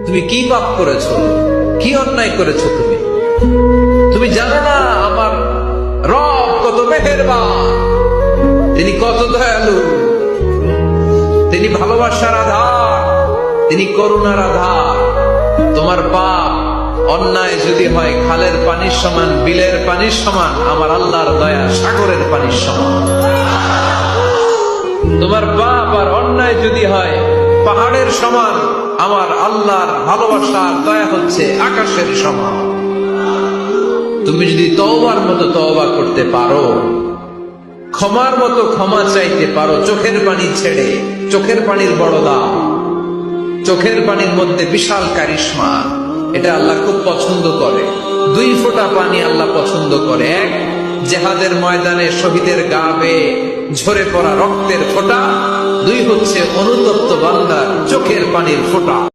তুমি কি পাপ করেছো, কি অন্যায় করেছো? তুমি জানো না আমার রব কত মেহেরবান, তিনি কত দয়ালু, তিনি ভালোবাসার আধার, তিনি করুণার আধার। তোমার পাপ অন্যায় যদি হয় খালের পানির সমান, বিলের পানির সমান, আমার আল্লাহর দয়া সাগরের পানির সমান। তোমার পাপ আর অন্যায় যদি হয় পাহাড়ের সমান, আমার আল্লাহর ভালোবাসার দয়া হচ্ছে আকাশের সমান। তুমি যদি তওবার মতো তওবা করতে পারো, ক্ষমার মতো ক্ষমা চাইতে পারো, চোখের পানি ছেড়ে, চোখের পানির বড় দাম, চোখের পানির মধ্যে বিশাল কারিশমা, এটা আল্লাহ খুব পছন্দ করে। 2 ফোঁটা পানি আল্লাহ পছন্দ করে। এক, জিহাদের ময়দানে শহীদের গা বেয়ে ঝরে পড়া রক্তের ফোঁটা। 2 হচ্ছে অনুতপ্ত বান্দার চোখের পানির ফোঁটা।